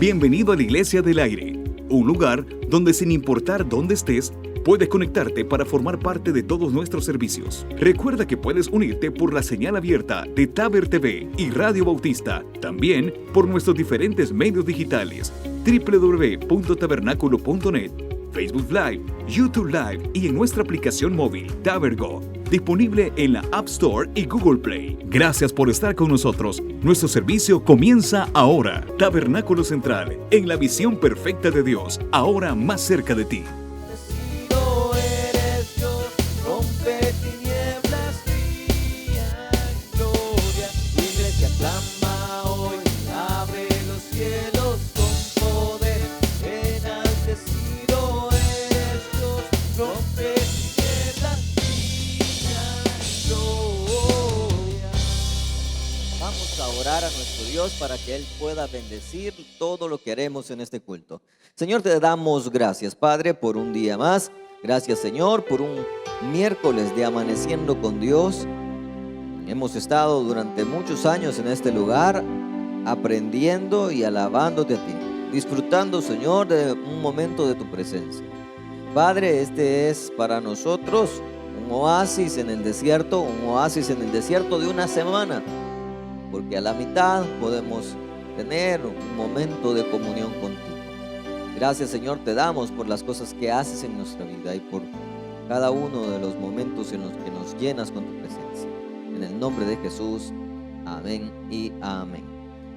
Bienvenido a la Iglesia del Aire, un lugar donde sin importar dónde estés, puedes conectarte para formar parte de todos nuestros servicios. Recuerda que puedes unirte por la señal abierta de Taber TV y Radio Bautista, también por nuestros diferentes medios digitales, www.tabernaculo.net, Facebook Live, YouTube Live y en nuestra aplicación móvil Tabergo, disponible en la App Store y Google Play. Gracias por estar con nosotros. Nuestro servicio comienza ahora. Tabernáculo Central, en la visión perfecta de Dios, ahora más cerca de ti. A nuestro Dios para que Él pueda bendecir todo lo que haremos en este culto. Señor, te damos gracias, Padre, por un día más. Gracias, Señor, por un miércoles de Amaneciendo con Dios. Hemos estado durante muchos años en este lugar aprendiendo y alabándote a ti, disfrutando, Señor, de un momento de tu presencia. Padre, este es para nosotros un oasis en el desierto de una semana, porque a la mitad podemos tener un momento de comunión contigo. Gracias, Señor, te damos por las cosas que haces en nuestra vida y por cada uno de los momentos en los que nos llenas con tu presencia. En el nombre de Jesús, amén y amén.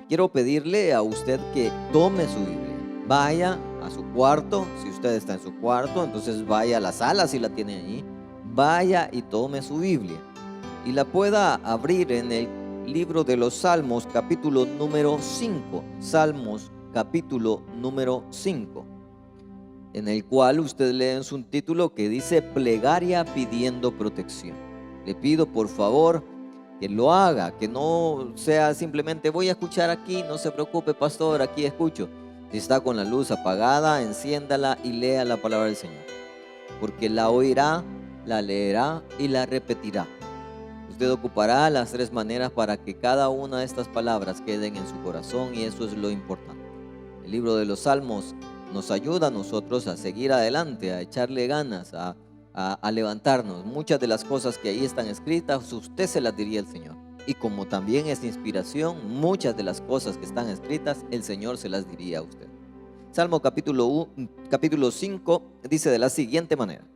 Quiero pedirle a usted que tome su Biblia, vaya a su cuarto. Si usted está en su cuarto, entonces vaya a la sala si la tiene allí, vaya y tome su Biblia y la pueda abrir en el libro de los Salmos, capítulo número 5, Salmos, capítulo número 5, en el cual usted lee en su título que dice Plegaria pidiendo protección. Le pido por favor que lo haga, que no sea simplemente voy a escuchar aquí, no se preocupe, pastor, aquí escucho. Si está con la luz apagada, enciéndala y lea la palabra del Señor, porque la oirá, la leerá y la repetirá. Usted ocupará las tres maneras para que cada una de estas palabras queden en su corazón, y eso es lo importante. El libro de los Salmos nos ayuda a nosotros a seguir adelante, a echarle ganas, a levantarnos. Muchas de las cosas que ahí están escritas, usted se las diría al Señor. Y como también es inspiración, muchas de las cosas que están escritas, el Señor se las diría a usted. Salmo capítulo 5 dice de la siguiente manera: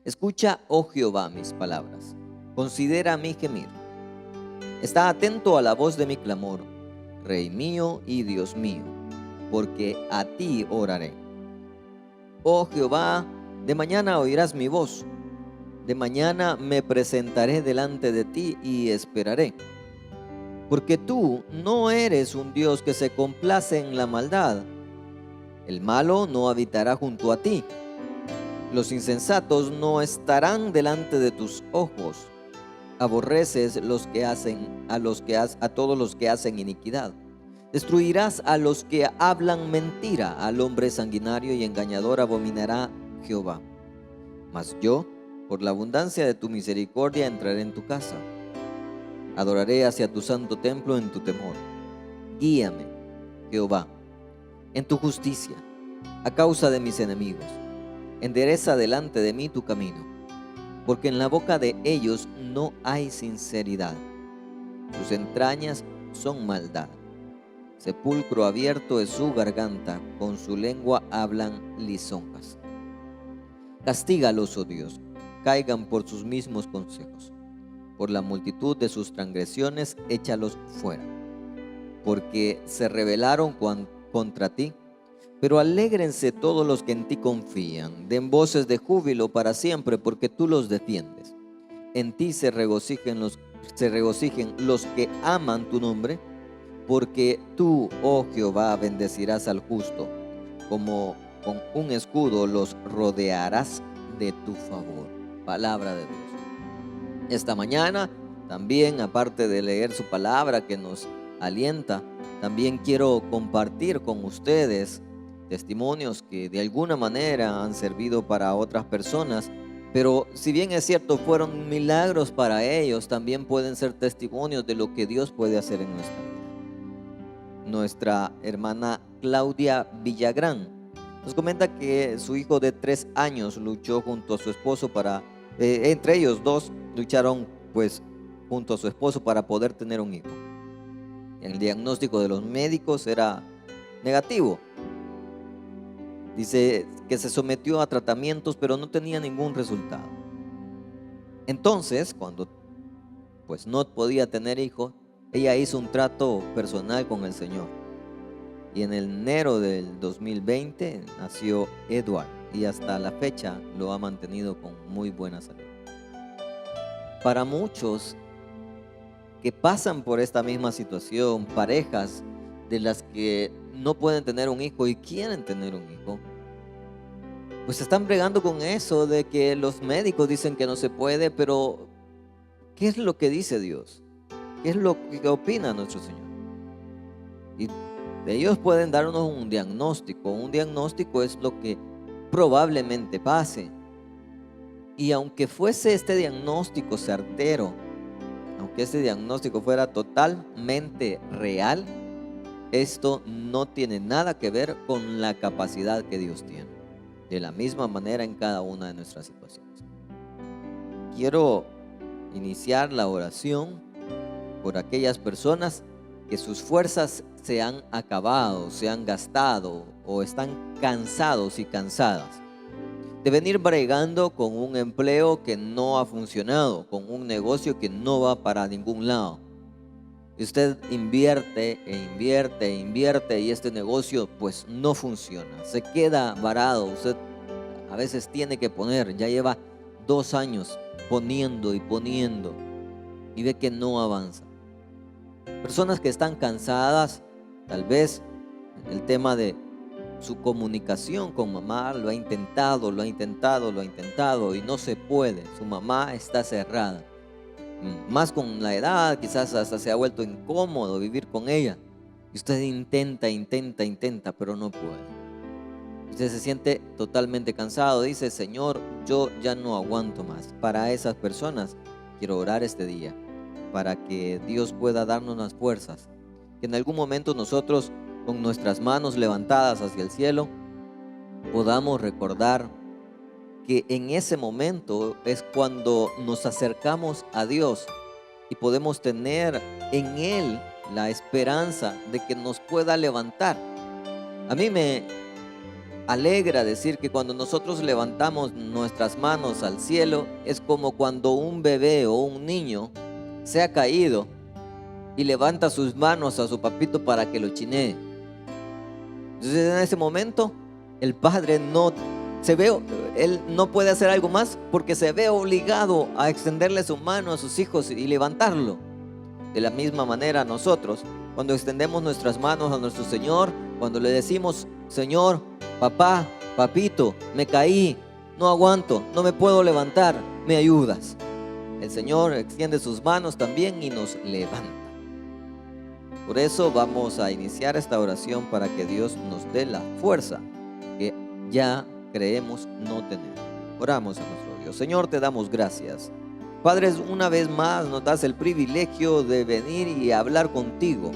Escucha, oh Jehová, mis palabras. Considera mi gemir. Está atento a la voz de mi clamor, Rey mío y Dios mío, porque a ti oraré. Oh Jehová, de mañana oirás mi voz. De mañana me presentaré delante de ti y esperaré. Porque tú no eres un Dios que se complace en la maldad. El malo no habitará junto a ti. Los insensatos no estarán delante de tus ojos. Aborreces a todos los que hacen iniquidad. Destruirás a los que hablan mentira. Al hombre sanguinario y engañador abominará Jehová. Mas yo, por la abundancia de tu misericordia, entraré en tu casa. Adoraré hacia tu santo templo en tu temor. Guíame, Jehová, en tu justicia, a causa de mis enemigos. Endereza delante de mí tu camino, porque en la boca de ellos no hay sinceridad. Sus entrañas son maldad. Sepulcro abierto es su garganta, con su lengua hablan lisonjas. Castígalos, oh Dios, caigan por sus mismos consejos. Por la multitud de sus transgresiones, échalos fuera. Porque se rebelaron contra ti. Pero alégrense todos los que en ti confían, den voces de júbilo para siempre, porque tú los defiendes. En ti se regocijen los que aman tu nombre, porque tú, oh Jehová, bendecirás al justo, como con un escudo los rodearás de tu favor. Palabra de Dios. Esta mañana también, aparte de leer su palabra que nos alienta, también quiero compartir con ustedes testimonios que de alguna manera han servido para otras personas, pero si bien es cierto fueron milagros para ellos, también pueden ser testimonios de lo que Dios puede hacer en nuestra vida. Nuestra hermana Claudia Villagrán. Nos comenta que su hijo de 3 años luchó junto a su esposo entre ellos dos lucharon pues junto a su esposo para poder tener un hijo. El diagnóstico de los médicos era negativo. Dice que se sometió a tratamientos pero no tenía ningún resultado. Entonces, cuando pues no podía tener hijos, ella hizo un trato personal con el Señor. Y en el enero del 2020 nació Edward y hasta la fecha lo ha mantenido con muy buena salud. Para muchos que pasan por esta misma situación, parejas de las que no pueden tener un hijo y quieren tener un hijo, pues están bregando con eso de que los médicos dicen que no se puede, pero ¿qué es lo que dice Dios? ¿Qué es lo que opina nuestro Señor? Y ellos pueden darnos un diagnóstico. Un diagnóstico es lo que probablemente pase. Y aunque fuese este diagnóstico certero, aunque este diagnóstico fuera totalmente real, esto no tiene nada que ver con la capacidad que Dios tiene. De la misma manera en cada una de nuestras situaciones. Quiero iniciar la oración por aquellas personas que sus fuerzas se han acabado, se han gastado o están cansados y cansadas de venir bregando con un empleo que no ha funcionado, con un negocio que no va para ningún lado. Y usted invierte y este negocio pues no funciona, se queda varado. Usted a veces tiene que poner, ya lleva 2 años poniendo y ve que no avanza. Personas que están cansadas, tal vez el tema de su comunicación con mamá lo ha intentado y no se puede. Su mamá está cerrada. Más con la edad, quizás hasta se ha vuelto incómodo vivir con ella. Y usted intenta, pero no puede. Usted se siente totalmente cansado. Dice, Señor, yo ya no aguanto más. Para esas personas quiero orar este día, para que Dios pueda darnos las fuerzas. Que en algún momento nosotros, con nuestras manos levantadas hacia el cielo, podamos recordar que en ese momento es cuando nos acercamos a Dios y podemos tener en Él la esperanza de que nos pueda levantar. A mí me alegra decir que cuando nosotros levantamos nuestras manos al cielo, es como cuando un bebé o un niño se ha caído y levanta sus manos a su papito para que lo chinee. Entonces en ese momento el padre él no puede hacer algo más porque se ve obligado a extenderle su mano a sus hijos y levantarlo. De la misma manera nosotros, cuando extendemos nuestras manos a nuestro Señor, cuando le decimos, Señor, papá, papito, me caí, no aguanto, no me puedo levantar, ¿me ayudas? El Señor extiende sus manos también y nos levanta. Por eso vamos a iniciar esta oración para que Dios nos dé la fuerza que ya creemos no tener. Oramos a nuestro Dios. Señor, te damos gracias. Padre, una vez más nos das el privilegio de venir y hablar contigo,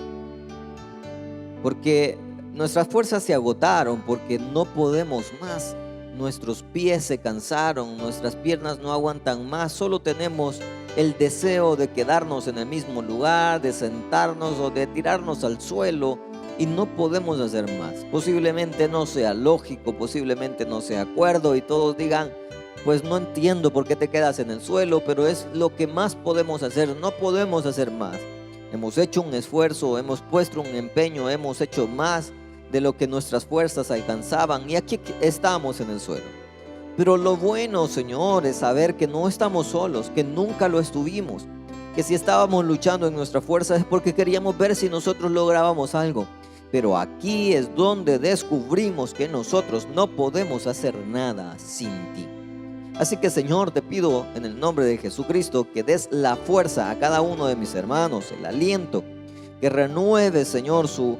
porque nuestras fuerzas se agotaron, porque no podemos más. Nuestros pies se cansaron, nuestras piernas no aguantan más. Solo tenemos el deseo de quedarnos en el mismo lugar, de sentarnos o de tirarnos al suelo, y no podemos hacer más. Posiblemente no sea lógico, posiblemente no sea acuerdo y todos digan, pues no entiendo por qué te quedas en el suelo, pero es lo que más podemos hacer. No podemos hacer más. Hemos hecho un esfuerzo, hemos puesto un empeño, hemos hecho más de lo que nuestras fuerzas alcanzaban y aquí estamos en el suelo. Pero lo bueno, Señor, es saber que no estamos solos, que nunca lo estuvimos, que si estábamos luchando en nuestra fuerza es porque queríamos ver si nosotros lográbamos algo. Pero aquí es donde descubrimos que nosotros no podemos hacer nada sin ti. Así que, Señor, te pido en el nombre de Jesucristo que des la fuerza a cada uno de mis hermanos, el aliento, que renueve, Señor, su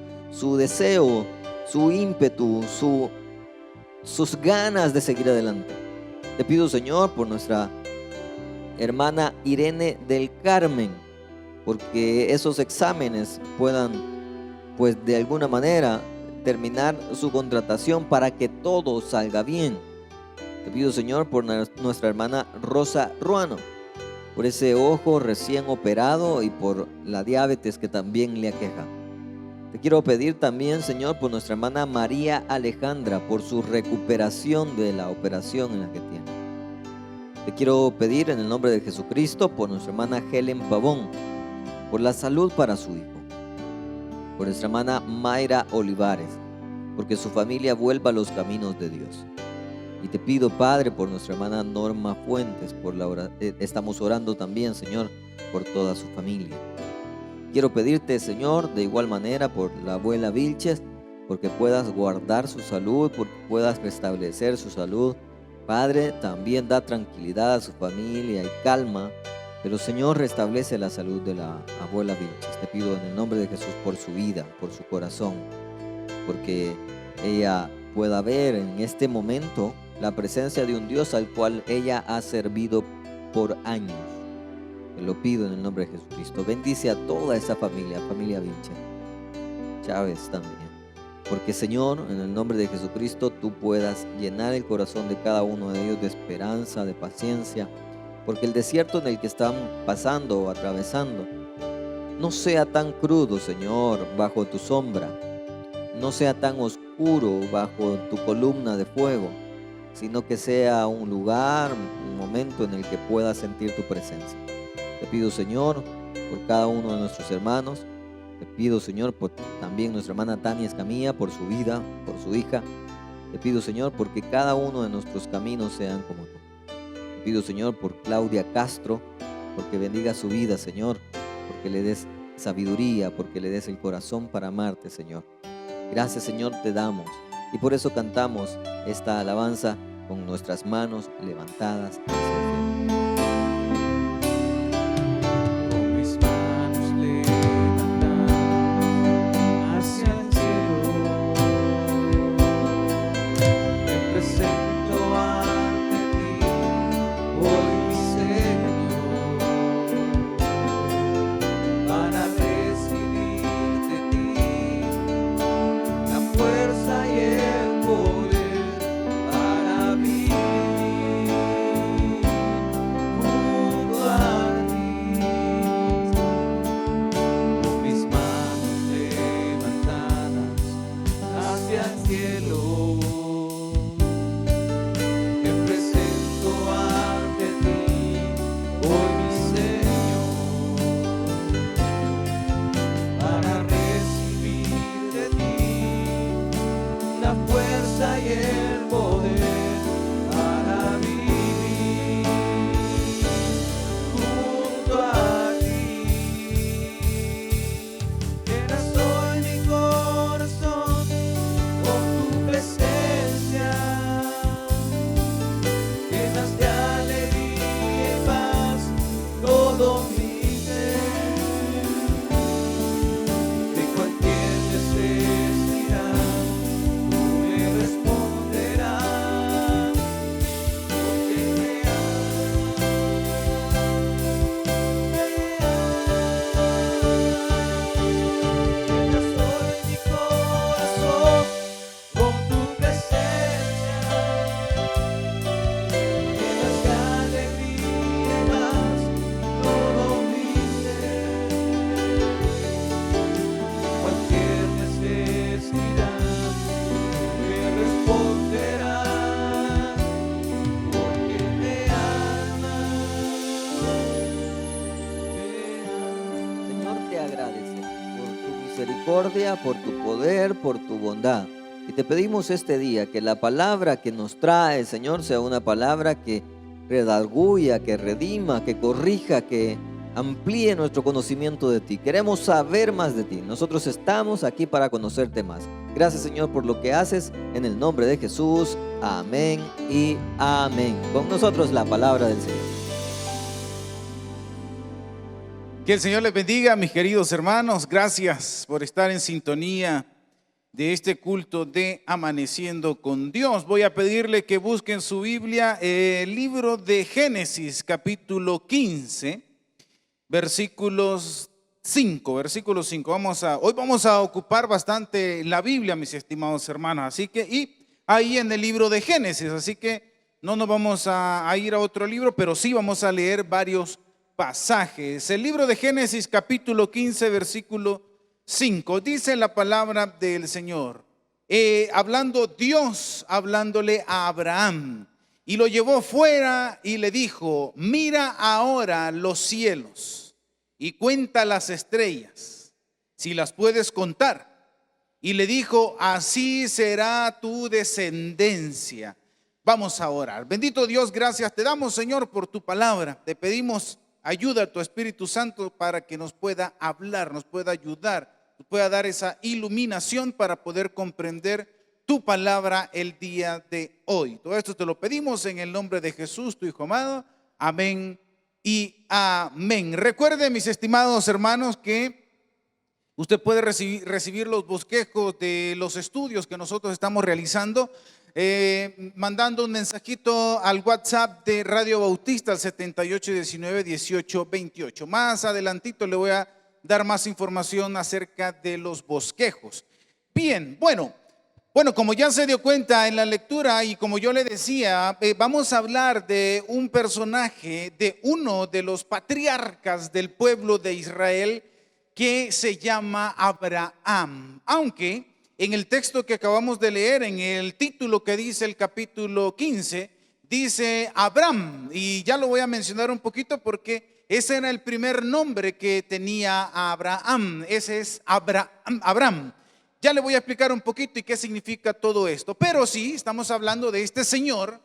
deseo, su ímpetu, sus ganas de seguir adelante. Te pido, Señor, por nuestra hermana Irene del Carmen, porque esos exámenes puedan, pues de alguna manera, terminar su contratación para que todo salga bien. Te pido, Señor, por nuestra hermana Rosa Ruano, por ese ojo recién operado y por la diabetes que también le aqueja. Te quiero pedir también, Señor, por nuestra hermana María Alejandra, por su recuperación de la operación en la que tiene. Te quiero pedir en el nombre de Jesucristo por nuestra hermana Helen Pavón, por la salud para su hijo. Por nuestra hermana Mayra Olivares, porque su familia vuelva a los caminos de Dios. Y te pido, Padre, por nuestra hermana Norma Fuentes, estamos orando también, Señor, por toda su familia. Quiero pedirte, Señor, de igual manera por la abuela Vilches, porque puedas guardar su salud, porque puedas restablecer su salud. Padre, también da tranquilidad a su familia y calma, pero Señor, restablece la salud de la abuela Vilches. Te pido en el nombre de Jesús por su vida, por su corazón, porque ella pueda ver en este momento la presencia de un Dios al cual ella ha servido por años. Te lo pido en el nombre de Jesucristo. Bendice a toda esa familia Vilches, Chávez también. Porque, Señor, en el nombre de Jesucristo, tú puedas llenar el corazón de cada uno de ellos de esperanza, de paciencia. Porque el desierto en el que están pasando o atravesando no sea tan crudo, Señor, bajo tu sombra. No sea tan oscuro bajo tu columna de fuego, sino que sea un lugar, un momento en el que puedas sentir tu presencia. Te pido, Señor, por cada uno de nuestros hermanos. Te pido, Señor, por también nuestra hermana Tania Escamilla, por su vida, por su hija. Te pido, Señor, porque cada uno de nuestros caminos sean como tú. Te pido, Señor, por Claudia Castro, porque bendiga su vida, Señor, porque le des sabiduría, porque le des el corazón para amarte, Señor. Gracias, Señor, te damos. Y por eso cantamos esta alabanza con nuestras manos levantadas hacia el cielo. Por tu poder, por tu bondad. Y te pedimos este día que la palabra que nos trae, Señor, sea una palabra que redarguya, que redima, que corrija, que amplíe nuestro conocimiento de ti. Queremos saber más de ti. Nosotros estamos aquí para conocerte más. Gracias, Señor, por lo que haces. En el nombre de Jesús. Amén y amén. Con nosotros la palabra del Señor. Que el Señor les bendiga, mis queridos hermanos. Gracias por estar en sintonía de este culto de Amaneciendo con Dios. Voy a pedirle que busquen su Biblia, el libro de Génesis, capítulo 15, versículos 5, versículo 5. Hoy vamos a ocupar bastante la Biblia, mis estimados hermanos. Así que, y ahí en el libro de Génesis, así que no nos vamos a ir a otro libro, pero sí vamos a leer varios pasajes. El libro de Génesis, capítulo 15, versículo 5, dice la palabra del Señor. Hablando Dios, hablándole a Abraham, y lo llevó fuera y le dijo: mira ahora los cielos y cuenta las estrellas, si las puedes contar. Y le dijo: así será tu descendencia. Vamos a orar. Bendito Dios, gracias te damos, Señor, por tu palabra. Te pedimos ayuda a tu Espíritu Santo para que nos pueda hablar, nos pueda ayudar, nos pueda dar esa iluminación para poder comprender tu palabra el día de hoy. Todo esto te lo pedimos en el nombre de Jesús, tu Hijo amado. Amén y amén. Recuerde, mis estimados hermanos, que usted puede recibir los bosquejos de los estudios que nosotros estamos realizando mandando un mensajito al WhatsApp de Radio Bautista al 78191828. Más adelantito le voy a dar más información acerca de los bosquejos. Bien, bueno, como ya se dio cuenta en la lectura y como yo le decía, vamos a hablar de un personaje, de uno de los patriarcas del pueblo de Israel que se llama Abraham. Aunque en el texto que acabamos de leer, en el título que dice el capítulo 15, dice Abraham, y ya lo voy a mencionar un poquito porque ese era el primer nombre que tenía Abraham. Ese es Abraham. Ya le voy a explicar un poquito y qué significa todo esto. Pero sí, estamos hablando de este señor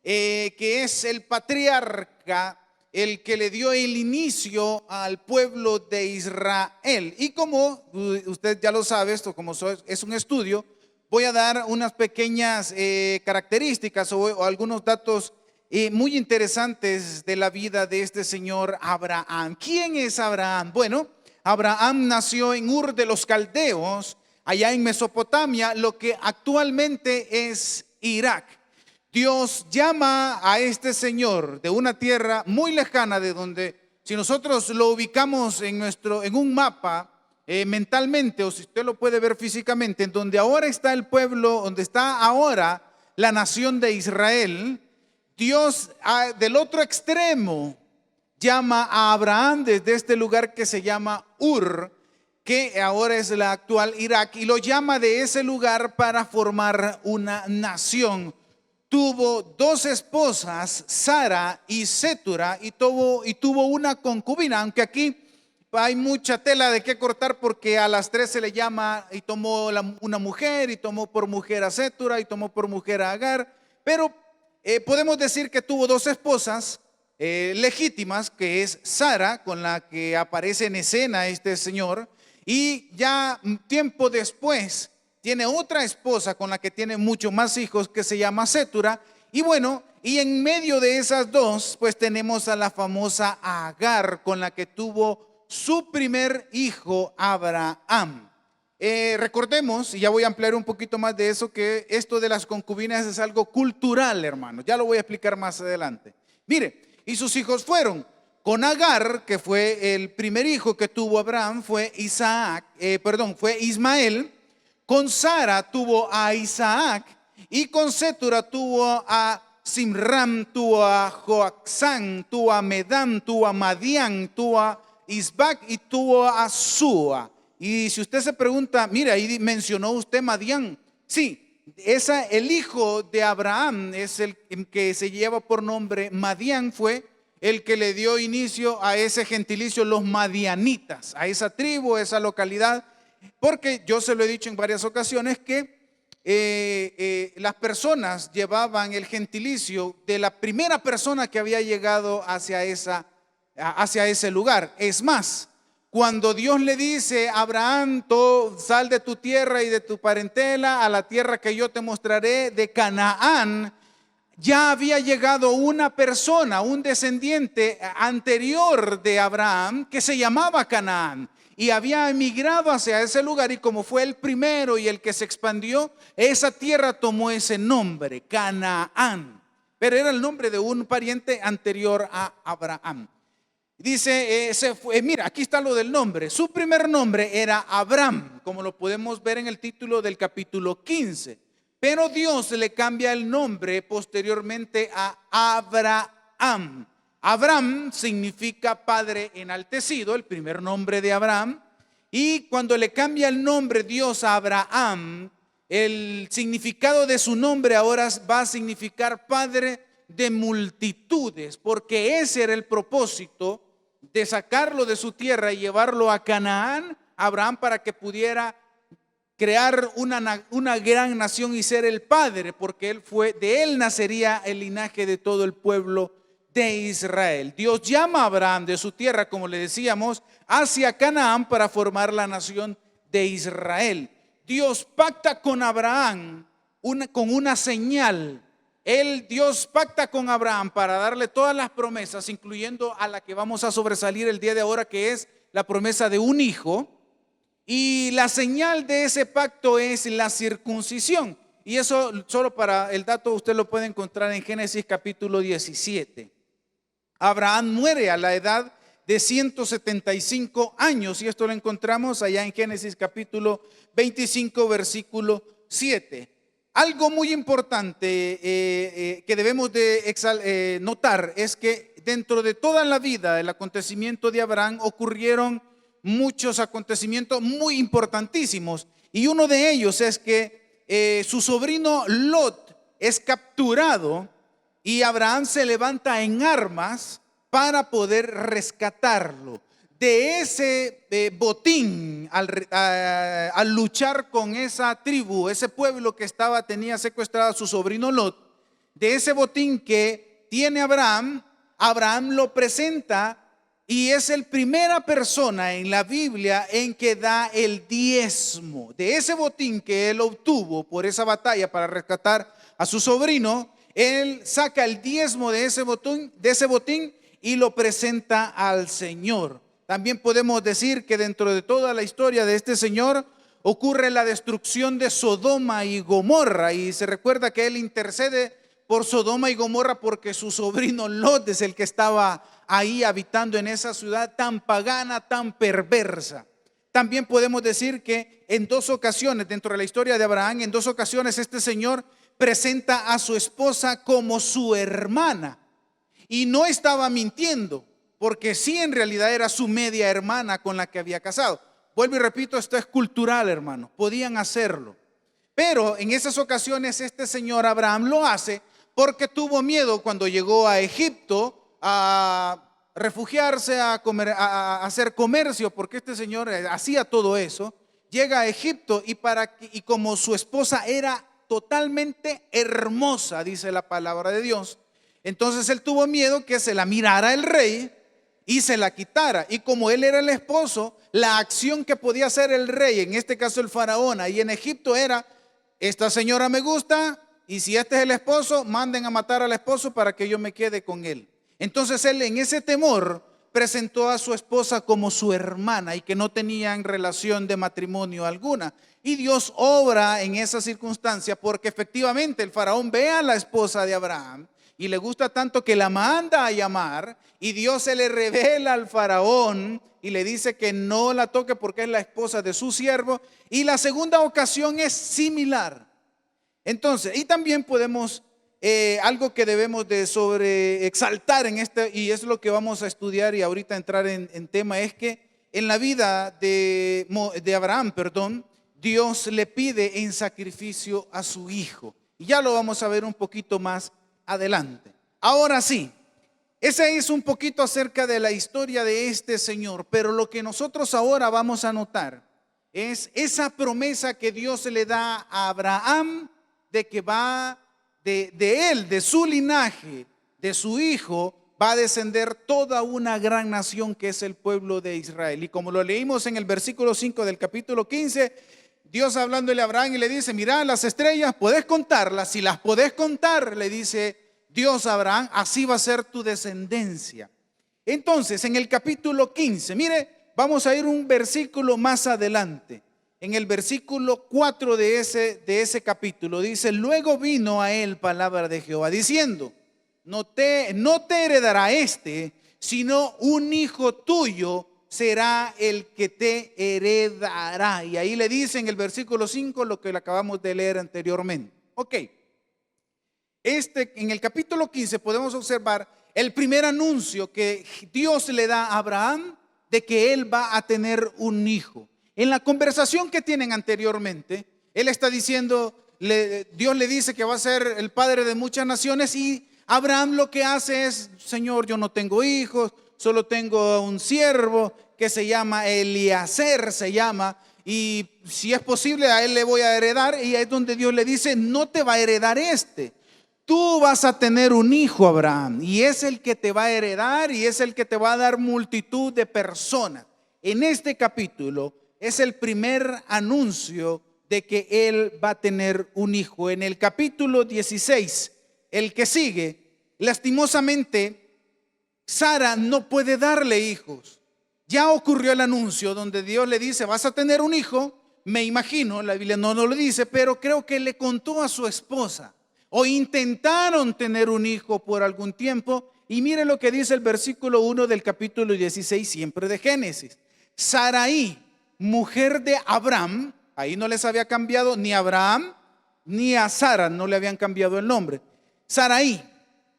que es el patriarca, el que le dio el inicio al pueblo de Israel. Y como usted ya lo sabe, esto como es un estudio, voy a dar unas pequeñas características o algunos datos muy interesantes de la vida de este señor Abraham. ¿Quién es Abraham? Bueno, Abraham nació en Ur de los Caldeos, allá en Mesopotamia, lo que actualmente es Irak. Dios llama a este señor de una tierra muy lejana, de donde, si nosotros lo ubicamos en un mapa mentalmente, o si usted lo puede ver físicamente, en donde ahora está el pueblo, donde está ahora la nación de Israel, Dios del otro extremo llama a Abraham desde este lugar que se llama Ur, que ahora es la actual Irak, y lo llama de ese lugar para formar una nación. Tuvo dos esposas, Sara y Sétura, y tuvo una concubina, aunque aquí hay mucha tela de qué cortar, porque a las tres se le llama, y tomó una mujer, y tomó por mujer a Sétura, y tomó por mujer a Agar, pero podemos decir que tuvo dos esposas legítimas, que es Sara, con la que aparece en escena este señor, y ya tiempo después tiene otra esposa con la que tiene mucho más hijos, que se llama Sétura. Y bueno, y en medio de esas dos, pues tenemos a la famosa Agar, con la que tuvo su primer hijo Abraham. Recordemos, y ya voy a ampliar un poquito más de eso, que esto de las concubinas es algo cultural, hermano. Ya lo voy a explicar más adelante. Mire, y sus hijos fueron con Agar, que fue el primer hijo que tuvo Abraham, fue Ismael. Con Sara tuvo a Isaac, y con Sétura tuvo a Simram, tuvo a Joaxán, tuvo a Medam, tuvo a Madián, tuvo a Isbac y tuvo a Sua. Y si usted se pregunta, mira, ahí mencionó usted Madián. Sí, el hijo de Abraham es el que se lleva por nombre Madián, fue el que le dio inicio a ese gentilicio, los madianitas, a esa tribu, a esa localidad. Porque yo se lo he dicho en varias ocasiones que las personas llevaban el gentilicio de la primera persona que había llegado hacia ese lugar. Es más, cuando Dios le dice a Abraham: sal de tu tierra y de tu parentela a la tierra que yo te mostraré, de Canaán, ya había llegado una persona, un descendiente anterior de Abraham, que se llamaba Canaán, y había emigrado hacia ese lugar, y como fue el primero y el que se expandió, esa tierra tomó ese nombre, Canaán, pero era el nombre de un pariente anterior a Abraham. Dice, mira, aquí está lo del nombre. Su primer nombre era Abram, como lo podemos ver en el título del capítulo 15. Pero Dios le cambia el nombre posteriormente a Abraham. Abram significa padre enaltecido, el primer nombre de Abraham. Y cuando le cambia el nombre Dios a Abraham, el significado de su nombre ahora va a significar padre de multitudes, porque ese era el propósito de sacarlo de su tierra y llevarlo a Canaán, Abraham, para que pudiera crear una gran nación y ser el padre, porque de él nacería el linaje de todo el pueblo de Israel. Dios llama a Abraham de su tierra, como le decíamos, hacia Canaán para formar la nación de Israel. Dios pacta con Abraham con una señal. Dios pacta con Abraham para darle todas las promesas, incluyendo a la que vamos a sobresalir el día de ahora, que es la promesa de un hijo. Y la señal de ese pacto es la circuncisión. Y eso, solo para el dato, usted lo puede encontrar en Génesis capítulo 17. Abraham muere a la edad de 175 años, y esto lo encontramos allá en Génesis capítulo 25, versículo 7. Algo muy importante que debemos de notar es que dentro de toda la vida del acontecimiento de Abraham ocurrieron muchos acontecimientos muy importantísimos, y uno de ellos es que su sobrino Lot es capturado y Abraham se levanta en armas para poder rescatarlo. De ese botín, al luchar con esa tribu, ese pueblo que tenía secuestrado a su sobrino Lot, de ese botín que tiene Abraham lo presenta, y es la primera persona en la Biblia en que da el diezmo. De ese botín que él obtuvo por esa batalla para rescatar a su sobrino, él saca el diezmo de ese botín y lo presenta al Señor. También podemos decir que dentro de toda la historia de este señor ocurre la destrucción de Sodoma y Gomorra, y se recuerda que él intercede por Sodoma y Gomorra porque su sobrino Lot es el que estaba ahí habitando en esa ciudad tan pagana, tan perversa. También podemos decir que en dos ocasiones, dentro de la historia de Abraham, en dos ocasiones este señor presenta a su esposa como su hermana, y no estaba mintiendo, porque sí, en realidad era su media hermana con la que había casado. Vuelvo y repito, esto es cultural, hermano, podían hacerlo. Pero en esas ocasiones este señor Abraham lo hace porque tuvo miedo cuando llegó a Egipto a refugiarse, a hacer comercio, porque este señor hacía todo eso. Llega a Egipto y como su esposa era totalmente hermosa, dice la palabra de Dios, entonces él tuvo miedo que se la mirara el rey y se la quitara. Y como él era el esposo, la acción que podía hacer el rey, en este caso el faraón, ahí en Egipto era: esta señora me gusta, y si este es el esposo, manden a matar al esposo para que yo me quede con él. Entonces él, en ese temor, presentó a su esposa como su hermana y que no tenían relación de matrimonio alguna. Y Dios obra en esa circunstancia porque efectivamente el faraón ve a la esposa de Abraham y le gusta tanto que la manda a llamar, y Dios se le revela al faraón y le dice que no la toque porque es la esposa de su siervo. Y la segunda ocasión es similar. Entonces, y también podemos, algo que debemos de exaltar en y es lo que vamos a estudiar y ahorita entrar en tema, es que en la vida de Abraham, Dios le pide en sacrificio a su hijo. Y ya lo vamos a ver un poquito más adelante. Ahora sí, ese es un poquito acerca de la historia de este señor, pero lo que nosotros ahora vamos a notar es esa promesa que Dios le da a Abraham de que va de él, de su linaje, de su hijo, va a descender toda una gran nación que es el pueblo de Israel. Y como lo leímos en el versículo 5 del capítulo 15, Dios hablándole a Abraham y le dice: mira las estrellas, ¿podés contarlas? Si las podés contar, le dice Dios a Abraham, así va a ser tu descendencia. Entonces, en el capítulo 15, mire, vamos a ir un versículo más adelante. En el versículo 4 de ese capítulo dice: luego vino a él palabra de Jehová diciendo: no te heredará sino un hijo tuyo será el que te heredará. Y ahí le dice en el versículo 5 lo que le acabamos de leer anteriormente. Ok. En el capítulo 15 podemos observar el primer anuncio que Dios le da a Abraham de que él va a tener un hijo. En la conversación que tienen anteriormente, él está diciendo, Dios le dice que va a ser el padre de muchas naciones, y Abraham lo que hace es: Señor, yo no tengo hijos, solo tengo un siervo que se llama Eliezer, y si es posible a él le voy a heredar. Y ahí es donde Dios le dice: no te va a heredar tú vas a tener un hijo, Abraham, y es el que te va a heredar y es el que te va a dar multitud de personas. En este capítulo es el primer anuncio de que él va a tener un hijo. En el capítulo 16, el que sigue, lastimosamente, Sara no puede darle hijos. Ya ocurrió el anuncio donde Dios le dice: vas a tener un hijo. Me imagino, la Biblia no lo dice, pero creo que le contó a su esposa, o intentaron tener un hijo por algún tiempo. Y mire lo que dice el versículo 1 del capítulo 16, siempre de Génesis. Sarai, mujer de Abraham, ahí no les había cambiado ni a Abraham ni a Sara, no le habían cambiado el nombre. Sarai,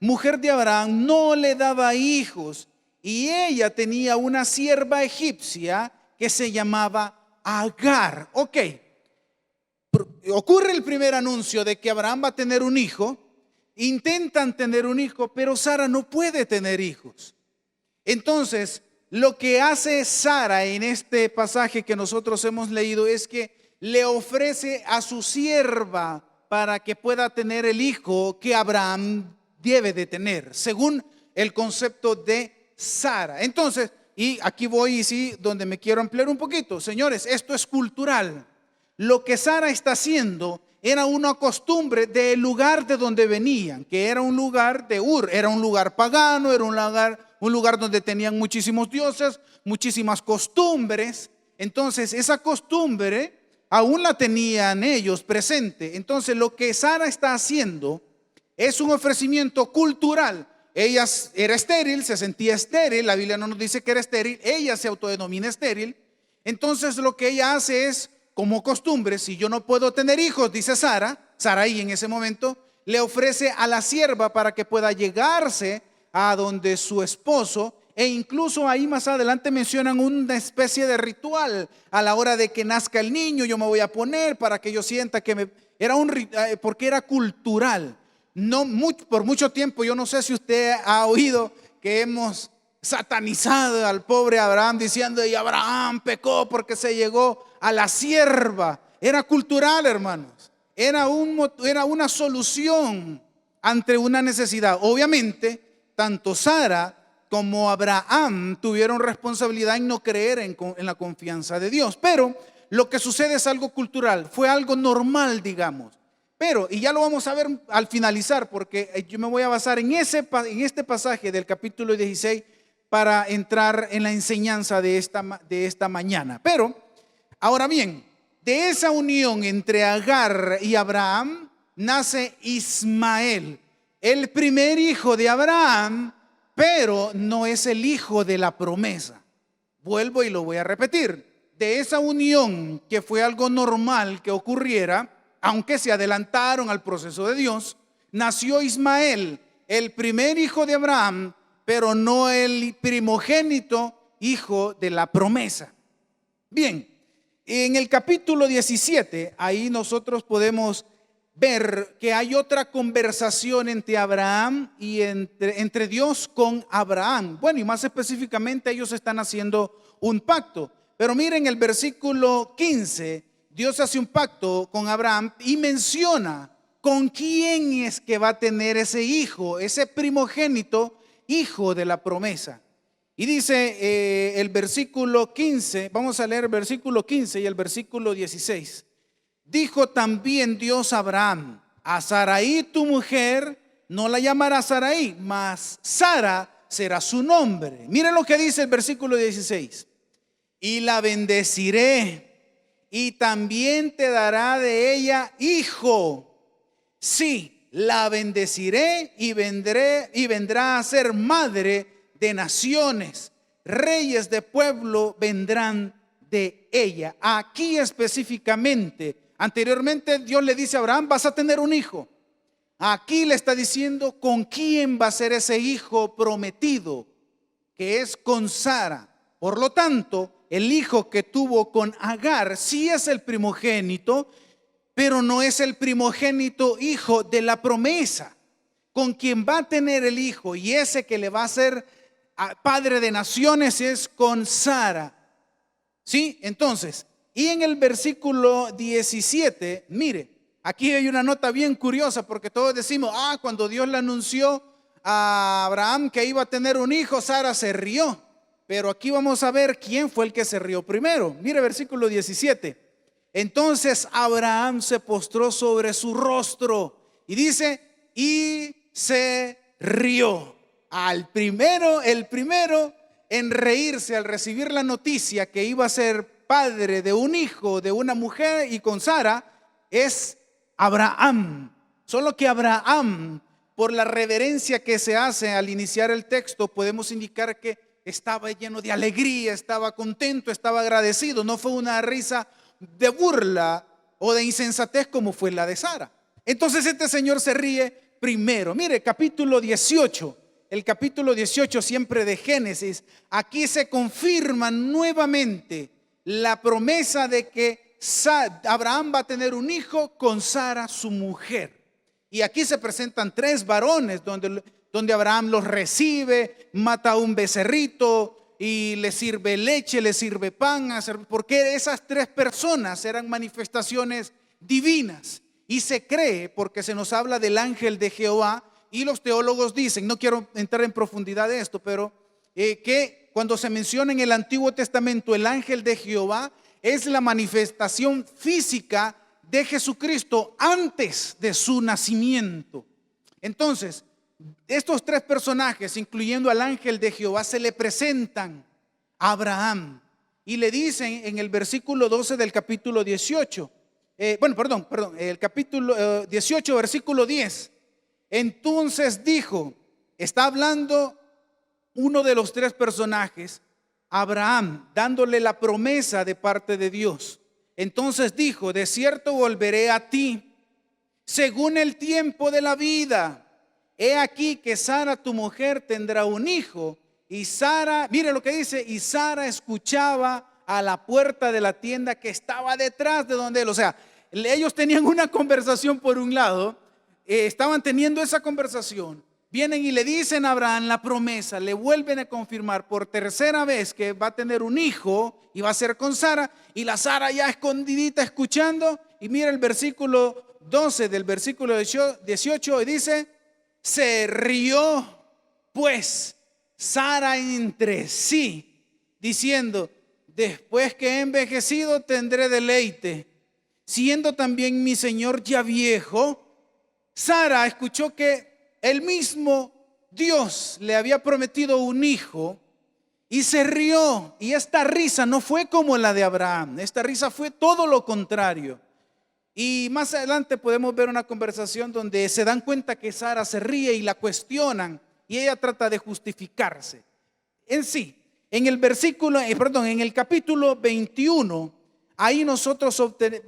mujer de Abraham, no le daba hijos, y ella tenía una sierva egipcia que se llamaba Agar. Ok. Ocurre el primer anuncio de que Abraham va a tener un hijo. Intentan tener un hijo, pero Sara no puede tener hijos. Entonces, lo que hace Sara en este pasaje que nosotros hemos leído es que le ofrece a su sierva para que pueda tener el hijo que Abraham debe de tener, según el concepto de Sara. Entonces, y aquí voy, sí, donde me quiero ampliar un poquito. Señores, esto es cultural. Lo que Sara está haciendo era una costumbre del lugar de donde venían, que era un lugar de Ur, era un lugar pagano, era un lugar donde tenían muchísimos dioses, muchísimas costumbres. Entonces esa costumbre aún la tenían ellos presente. Entonces lo que Sara está haciendo es un ofrecimiento cultural. Ella era estéril, se sentía estéril, la Biblia no nos dice que era estéril, ella se autodenomina estéril. Entonces lo que ella hace es, como costumbre, si yo no puedo tener hijos, dice Sarai en ese momento, le ofrece a la sierva para que pueda llegarse a donde su esposo, e incluso ahí más adelante mencionan una especie de ritual. A la hora de que nazca el niño, yo me voy a poner para que yo sienta que porque era cultural. Por mucho tiempo, yo no sé si usted ha oído que hemos satanizado al pobre Abraham diciendo: y Abraham pecó porque se llegó a la sierva. Era cultural, hermanos. Era una solución ante una necesidad. Obviamente, tanto Sara como Abraham tuvieron responsabilidad en no creer en la confianza de Dios. Pero lo que sucede es algo cultural, fue algo normal, digamos. Pero, y ya lo vamos a ver al finalizar, porque yo me voy a basar en este pasaje del capítulo 16 para entrar en la enseñanza de esta mañana. Pero, ahora bien, de esa unión entre Agar y Abraham nace Ismael, el primer hijo de Abraham, pero no es el hijo de la promesa. Vuelvo y lo voy a repetir. De esa unión, que fue algo normal que ocurriera, aunque se adelantaron al proceso de Dios, nació Ismael, el primer hijo de Abraham, pero no el primogénito hijo de la promesa. Bien, en el capítulo 17, ahí nosotros podemos ver que hay otra conversación entre Abraham y entre Dios con Abraham. Bueno, y más específicamente ellos están haciendo un pacto. Pero miren el versículo 15, Dios hace un pacto con Abraham y menciona con quién es que va a tener ese hijo, ese primogénito hijo de la promesa. Y dice el versículo 15, vamos a leer el versículo 15 y el versículo 16. Dijo también Dios a Abraham: a Sarai tu mujer no la llamará Sarai, mas Sara será su nombre. Miren lo que dice el versículo 16. Y la bendeciré, y también te dará de ella hijo. Sí, la bendeciré y vendrá a ser madre de naciones, reyes de pueblo vendrán de ella. Aquí específicamente, anteriormente Dios le dice a Abraham, vas a tener un hijo. Aquí le está diciendo con quién va a ser ese hijo prometido, que es con Sara. Por lo tanto, el hijo que tuvo con Agar sí es el primogénito, pero no es el primogénito hijo de la promesa. Con quien va a tener el hijo y ese que le va a ser padre de naciones es con Sara. ¿Sí? Entonces, y en el versículo 17, mire, aquí hay una nota bien curiosa porque todos decimos, cuando Dios le anunció a Abraham que iba a tener un hijo, Sara se rió. Pero aquí vamos a ver quién fue el que se rió primero. Mire versículo 17. Entonces Abraham se postró sobre su rostro y dice, y se rió. El primero en reírse al recibir la noticia que iba a ser padre de un hijo de una mujer y con Sara es Abraham. Solo que Abraham, por la reverencia que se hace al iniciar el texto, podemos indicar que estaba lleno de alegría, estaba contento, estaba agradecido. No fue una risa de burla o de insensatez como fue la de Sara. Entonces este señor se ríe primero. Mire, capítulo 18, el capítulo 18 siempre de Génesis, aquí se confirma nuevamente la promesa de que Abraham va a tener un hijo con Sara, su mujer. Y aquí se presentan 3 varones donde Abraham los recibe, mata a un becerrito y le sirve leche, le sirve pan, porque esas 3 personas eran manifestaciones divinas. Y se cree, porque se nos habla del ángel de Jehová, y los teólogos dicen, no quiero entrar en profundidad de esto, pero que cuando se menciona en el Antiguo Testamento el ángel de Jehová, es la manifestación física de Jesucristo antes de su nacimiento. Entonces, estos 3 personajes, incluyendo al ángel de Jehová, se le presentan a Abraham y le dicen en el versículo 12 del capítulo 18, el capítulo 18, versículo 10. Entonces dijo, está hablando uno de los 3 personajes, Abraham, dándole la promesa de parte de Dios. Entonces dijo, de cierto volveré a ti, según el tiempo de la vida. He aquí que Sara tu mujer tendrá un hijo. Y Sara, mire lo que dice, y Sara escuchaba a la puerta de la tienda que estaba detrás de donde él. O sea, ellos tenían una conversación por un lado, estaban teniendo esa conversación. Vienen y le dicen a Abraham la promesa, le vuelven a confirmar por 3ª vez que va a tener un hijo y va a ser con Sara. Y la Sara ya escondidita escuchando. Y mira el versículo 12 del versículo 18 y dice, se rió pues Sara entre sí, diciendo, después que he envejecido tendré deleite, siendo también mi señor ya viejo. Sara escuchó que el mismo Dios le había prometido un hijo y se rió. Y esta risa no fue como la de Abraham, esta risa fue todo lo contrario. Y más adelante podemos ver una conversación donde se dan cuenta que Sara se ríe y la cuestionan y ella trata de justificarse. En el capítulo 21, ahí nosotros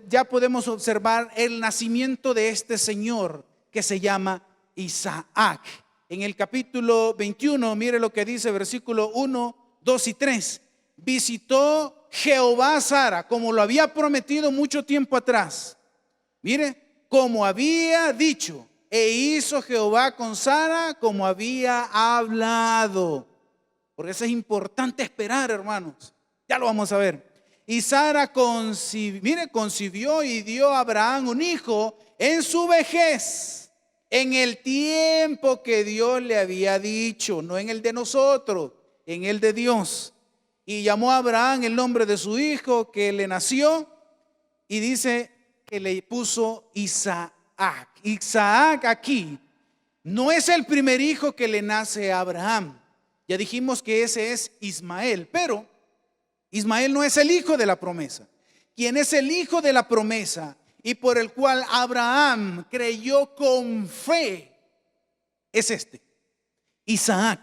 ya podemos observar el nacimiento de este señor que se llama Isaac. En el capítulo 21, mire lo que dice versículo 1, 2 y 3. Visitó Jehová a Sara como lo había prometido mucho tiempo atrás. Mire, como había dicho, e hizo Jehová con Sara como había hablado. Porque eso es importante esperar, hermanos. Ya lo vamos a ver. Y Sara concibió y dio a Abraham un hijo en su vejez, en el tiempo que Dios le había dicho, no en el de nosotros, en el de Dios. Y llamó a Abraham el nombre de su hijo que le nació y dice que le puso Isaac. Isaac aquí no es el primer hijo que le nace a Abraham. Ya dijimos que ese es Ismael, pero Ismael no es el hijo de la promesa. Quien es el hijo de la promesa y por el cual Abraham creyó con fe es Isaac.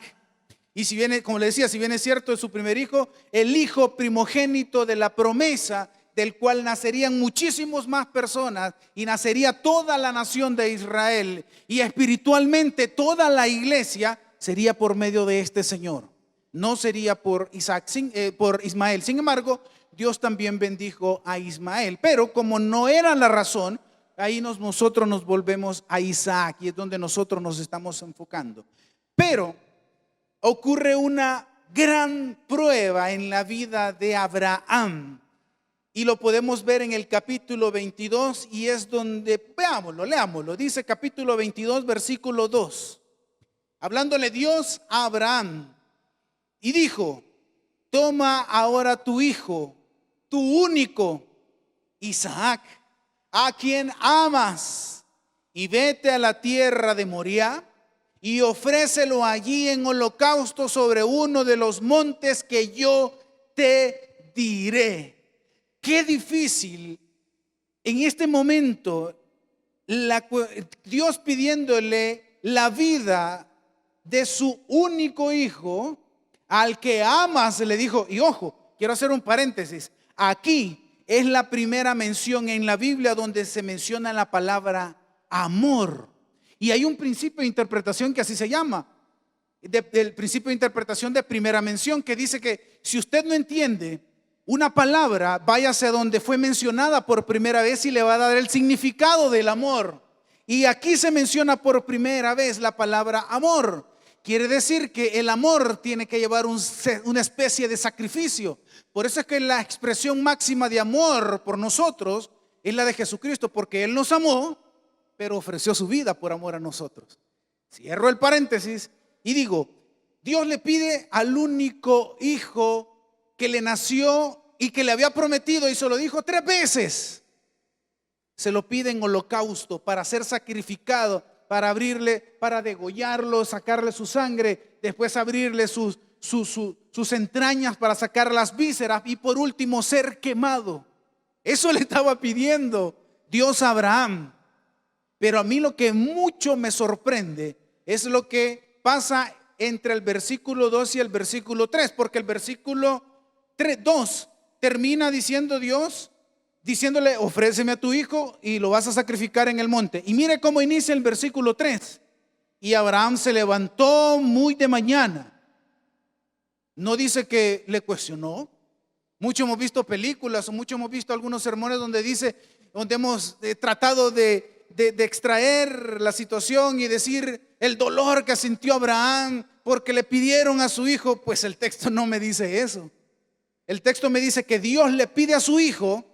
Y si viene, como le decía, si bien es cierto es su primer hijo, el hijo primogénito de la promesa, del cual nacerían muchísimos más personas y nacería toda la nación de Israel, y espiritualmente toda la iglesia sería por medio de este Señor. No sería por Ismael. Sin embargo, Dios también bendijo a Ismael. Pero como no era la razón, ahí nosotros nos volvemos a Isaac, y es donde nosotros nos estamos enfocando. Pero ocurre una gran prueba en la vida de Abraham. Y lo podemos ver en el capítulo 22, y es donde, veámoslo, leámoslo. Dice capítulo 22, versículo 2. Hablándole Dios a Abraham, y dijo: toma ahora tu hijo, tu único, Isaac, a quien amas, y vete a la tierra de Moriah, y ofrécelo allí en holocausto sobre uno de los montes que yo te diré. Qué difícil en este momento, Dios pidiéndole la vida de su único hijo, al que amas, le dijo. Y ojo, quiero hacer un paréntesis. Aquí es la primera mención en la Biblia donde se menciona la palabra amor. Y hay un principio de interpretación que así se llama, del principio de interpretación de primera mención, que dice que si usted no entiende una palabra, váyase a donde fue mencionada por primera vez y le va a dar el significado del amor. Y aquí se menciona por primera vez la palabra amor. Quiere decir que el amor tiene que llevar una especie de sacrificio. Por eso es que la expresión máxima de amor por nosotros es la de Jesucristo, porque Él nos amó, pero ofreció su vida por amor a nosotros. Cierro el paréntesis y digo, Dios le pide al único hijo que le nació y que le había prometido, y se lo dijo 3 veces. Se lo pide en holocausto para ser sacrificado, para abrirle, para degollarlo, sacarle su sangre, después abrirle sus entrañas para sacar las vísceras, y por último ser quemado. Eso le estaba pidiendo Dios a Abraham. Pero a mí lo que mucho me sorprende es lo que pasa entre el versículo 2 y el versículo 3, porque el versículo 2 termina diciendo Dios, diciéndole: ofréceme a tu hijo y lo vas a sacrificar en el monte. Y mire cómo inicia el versículo 3. Y Abraham se levantó muy de mañana. No dice que le cuestionó. Mucho hemos visto películas, o mucho hemos visto algunos sermones donde hemos tratado de extraer la situación y decir el dolor que sintió Abraham porque le pidieron a su hijo. Pues el texto no me dice eso. El texto me dice que Dios le pide a su hijo,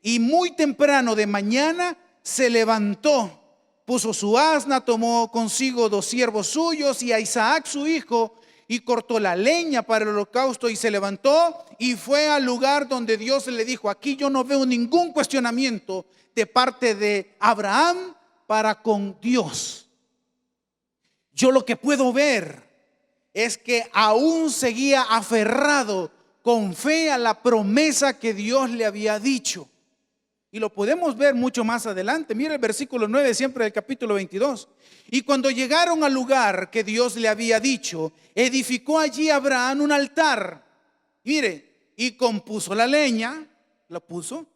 y muy temprano de mañana se levantó, puso su asna, tomó consigo 2 siervos suyos y a Isaac su hijo, y cortó la leña para el holocausto, y se levantó y fue al lugar donde Dios le dijo. Aquí yo no veo ningún cuestionamiento de parte de Abraham para con Dios. Yo lo que puedo ver es que aún seguía aferrado con fe a la promesa que Dios le había dicho. Y lo podemos ver mucho más adelante. Mira el versículo 9 siempre del capítulo 22. Y cuando llegaron al lugar que Dios le había dicho, edificó allí Abraham un altar. Mire, y compuso la leña, la puso,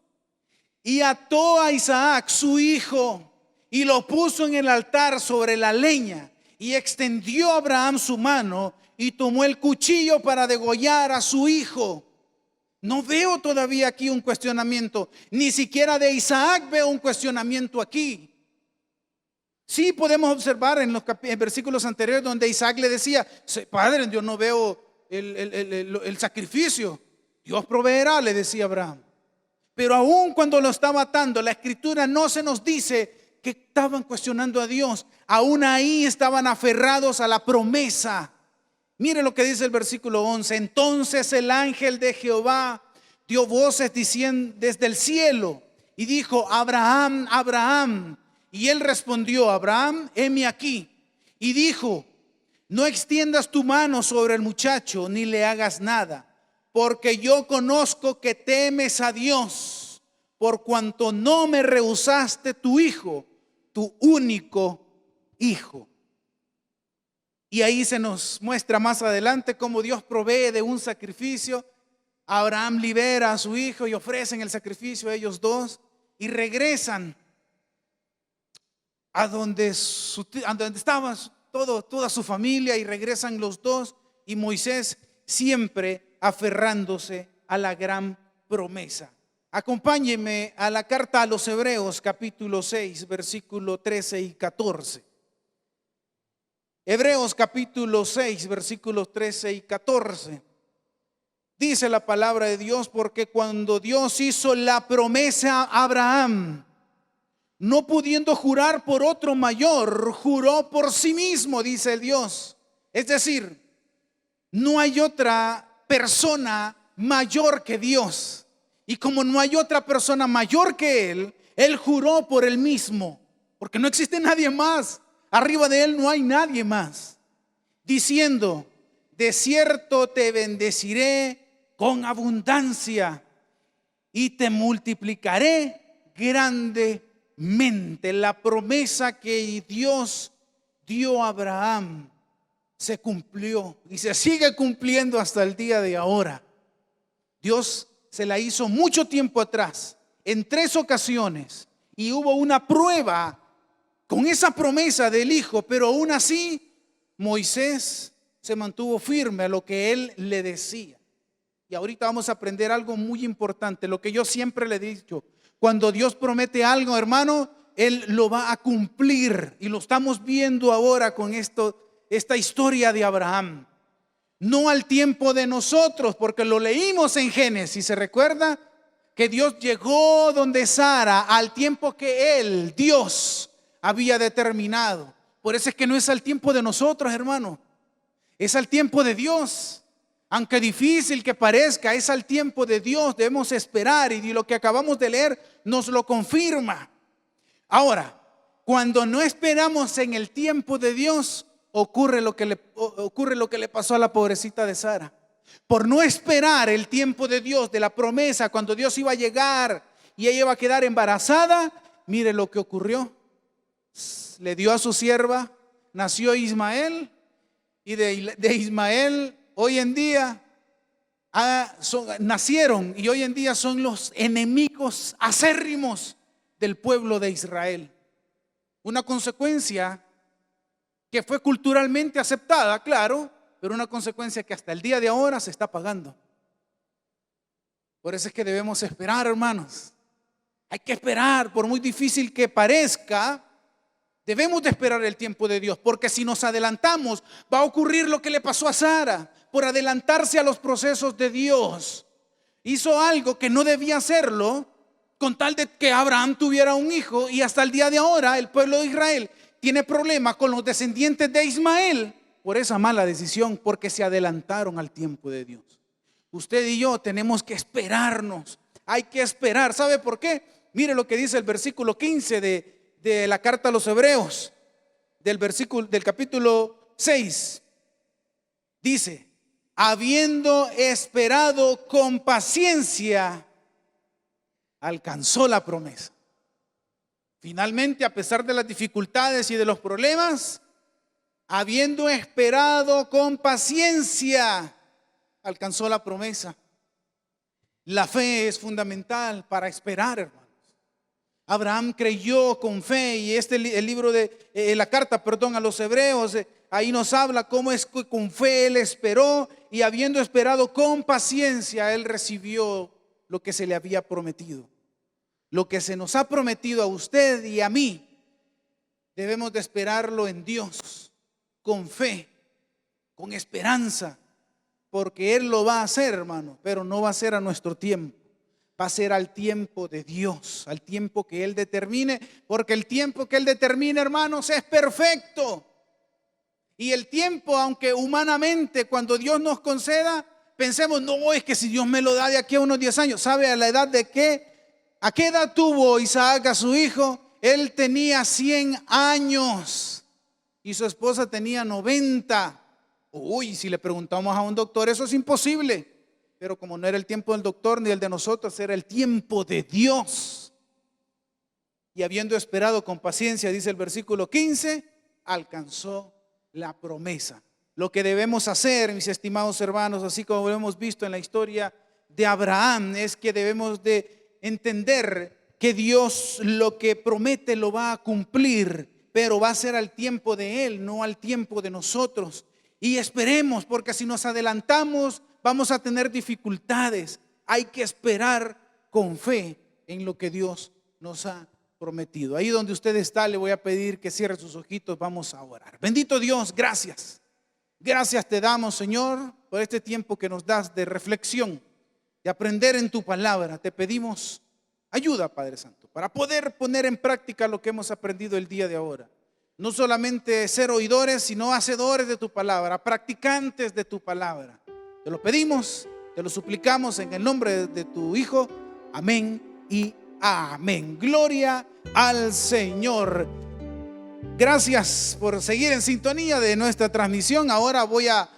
y ató a Isaac su hijo, y lo puso en el altar sobre la leña. Y extendió Abraham su mano y tomó el cuchillo para degollar a su hijo. No veo todavía aquí un cuestionamiento, ni siquiera de Isaac veo un cuestionamiento aquí. Sí podemos observar en los versículos anteriores donde Isaac le decía: Padre, yo no veo el sacrificio. Dios proveerá, le decía Abraham. Pero aún cuando lo estaba atando, la escritura no se nos dice que estaban cuestionando a Dios. Aún ahí estaban aferrados a la promesa. Mire lo que dice el versículo 11. Entonces el ángel de Jehová dio voces diciendo desde el cielo y dijo: Abraham, Abraham. Y él respondió: Abraham, heme aquí. Y dijo: no extiendas tu mano sobre el muchacho ni le hagas nada, porque yo conozco que temes a Dios, por cuanto no me rehusaste tu hijo, tu único hijo. Y ahí se nos muestra más adelante cómo Dios provee de un sacrificio. Abraham libera a su hijo y ofrecen el sacrificio a ellos dos y regresan a donde estaba toda su familia, y regresan los dos, y Moisés siempre aferrándose a la gran promesa. Acompáñenme a la carta a los Hebreos capítulo 6 versículo 13 y 14. Hebreos capítulo 6 versículos 13 y 14. Dice la palabra de Dios: porque cuando Dios hizo la promesa a Abraham, no pudiendo jurar por otro mayor, juró por sí mismo, dice Dios. Es decir, no hay otra persona mayor que Dios. Y como no hay otra persona mayor que Él juró por Él mismo, porque no existe nadie más. Arriba de Él no hay nadie más. Diciendo: de cierto te bendeciré con abundancia y te multiplicaré grandemente. La promesa que Dios dio a Abraham se cumplió y se sigue cumpliendo hasta el día de ahora. Dios se la hizo mucho tiempo atrás, en 3 ocasiones, y hubo una prueba con esa promesa del hijo, pero aún así Moisés se mantuvo firme a lo que él le decía. Y ahorita vamos a aprender algo muy importante, lo que yo siempre le he dicho: cuando Dios promete algo, hermano, Él lo va a cumplir. Y lo estamos viendo ahora con esta historia de Abraham. No al tiempo de nosotros, porque lo leímos en Génesis. ¿Se recuerda? Que Dios llegó donde Sara al tiempo que Él, Dios, había determinado. Por eso es que no es al tiempo de nosotros, hermano. Es al tiempo de Dios. Aunque difícil que parezca, es al tiempo de Dios. Debemos esperar, y lo que acabamos de leer nos lo confirma. Ahora, cuando no esperamos en el tiempo de Dios, ocurre lo que le pasó a la pobrecita de Sara. Por no esperar el tiempo de Dios, de la promesa, cuando Dios iba a llegar y ella iba a quedar embarazada, mire lo que ocurrió. Le dio a su sierva, nació Ismael, y de Ismael hoy en día nacieron, y hoy en día son los enemigos acérrimos del pueblo de Israel. Una consecuencia que fue culturalmente aceptada, claro, pero una consecuencia que hasta el día de ahora se está pagando. Por eso es que debemos esperar, hermanos. Hay que esperar, por muy difícil que parezca. Debemos de esperar el tiempo de Dios, porque si nos adelantamos va a ocurrir lo que le pasó a Sara. Por adelantarse a los procesos de Dios, hizo algo que no debía hacerlo, con tal de que Abraham tuviera un hijo. Y hasta el día de ahora el pueblo de Israel tiene problemas con los descendientes de Ismael por esa mala decisión, porque se adelantaron al tiempo de Dios. Usted y yo tenemos que esperarnos. Hay que esperar. ¿Sabe por qué? Mire lo que dice el versículo 15 de la carta a los Hebreos, del capítulo 6. Dice: habiendo esperado con paciencia, alcanzó la promesa. Finalmente, a pesar de las dificultades y de los problemas, habiendo esperado con paciencia, alcanzó la promesa. La fe es fundamental para esperar, hermanos. Abraham creyó con fe, y el libro de la carta, a los Hebreos, ahí nos habla cómo es que con fe él esperó, y habiendo esperado con paciencia, él recibió lo que se le había prometido. Lo que se nos ha prometido a usted y a mí, debemos de esperarlo en Dios, con fe, con esperanza, porque Él lo va a hacer, hermano, pero no va a ser a nuestro tiempo. Va a ser al tiempo de Dios, al tiempo que Él determine, porque el tiempo que Él determine, hermanos, es perfecto. Y el tiempo, aunque humanamente cuando Dios nos conceda, pensemos: no, es que si Dios me lo da de aquí a unos 10 años. ¿Sabe a la edad de qué? ¿A qué edad tuvo Isaac a su hijo? Él tenía 100 años y su esposa tenía 90. Uy, si le preguntamos a un doctor, eso es imposible. Pero como no era el tiempo del doctor ni el de nosotros, era el tiempo de Dios. Y habiendo esperado con paciencia, dice el versículo 15, alcanzó la promesa. Lo que debemos hacer, mis estimados hermanos, así como lo hemos visto en la historia de Abraham, es que debemos de entender que Dios lo que promete lo va a cumplir, pero va a ser al tiempo de Él, no al tiempo de nosotros. Y esperemos, porque si nos adelantamos vamos a tener dificultades. Hay que esperar con fe en lo que Dios nos ha prometido. Ahí donde usted está, le voy a pedir que cierre sus ojitos. Vamos a orar. Bendito Dios, gracias. Gracias te damos, Señor, por este tiempo que nos das de reflexión, de aprender en tu palabra. Te pedimos ayuda, Padre Santo, para poder poner en práctica lo que hemos aprendido el día de ahora. No solamente ser oidores, sino hacedores de tu palabra, practicantes de tu palabra. Te lo pedimos, te lo suplicamos en el nombre de tu Hijo. Amén y amén. Gloria al Señor. Gracias por seguir en sintonía de nuestra transmisión. Ahora voy a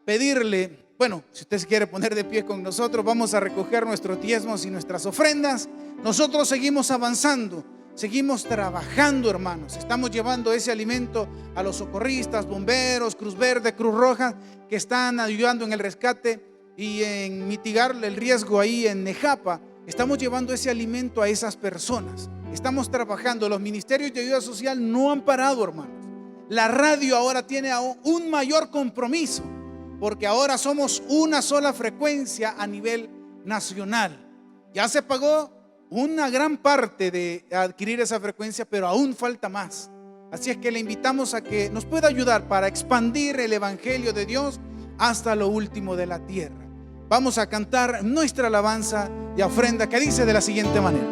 pedirle, bueno, si usted se quiere poner de pie con nosotros, vamos a recoger nuestros diezmos y nuestras ofrendas. Nosotros seguimos avanzando, seguimos trabajando, hermanos. Estamos llevando ese alimento a los socorristas, bomberos, Cruz Verde, Cruz Roja, que están ayudando en el rescate y en mitigar el riesgo ahí en Nejapa. Estamos llevando ese alimento a esas personas. Estamos trabajando. Los ministerios de ayuda social no han parado, hermanos. La radio ahora tiene un mayor compromiso, porque ahora somos una sola frecuencia a nivel nacional. Ya se pagó una gran parte de adquirir esa frecuencia, pero aún falta más. Así es que le invitamos a que nos pueda ayudar para expandir el evangelio de Dios hasta lo último de la tierra. Vamos a cantar nuestra alabanza de ofrenda, que dice de la siguiente manera: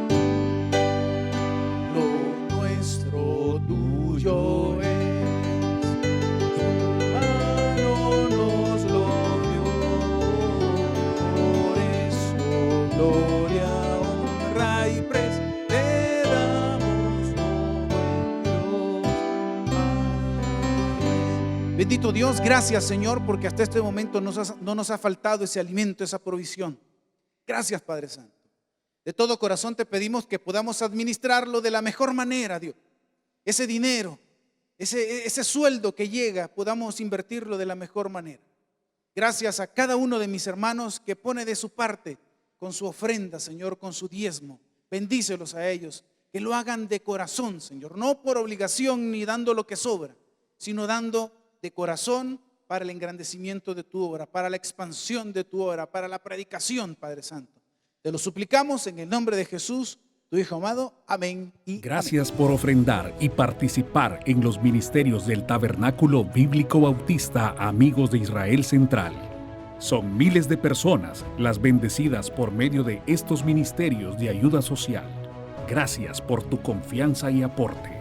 lo nuestro tuyo es, tu mano nos lo dio, por eso gloria, honra y pres te damos, oh Dios. Bendito Dios, gracias, Señor, porque hasta este momento no nos ha faltado ese alimento, esa provisión. Gracias, Padre Santo. De todo corazón te pedimos que podamos administrarlo de la mejor manera, Dios. Ese dinero, ese sueldo que llega, podamos invertirlo de la mejor manera. Gracias a cada uno de mis hermanos que pone de su parte con su ofrenda, Señor, con su diezmo. Bendícelos a ellos, que lo hagan de corazón, Señor, no por obligación ni dando lo que sobra, sino dando de corazón para el engrandecimiento de tu obra, para la expansión de tu obra, para la predicación, Padre Santo. Te lo suplicamos en el nombre de Jesús, tu Hijo amado. Amén y Gracias amén. por ofrendar y participar en los ministerios del Tabernáculo Bíblico Bautista Amigos de Israel Central. Son miles de personas las bendecidas por medio de estos ministerios de ayuda social. Gracias por tu confianza y aporte.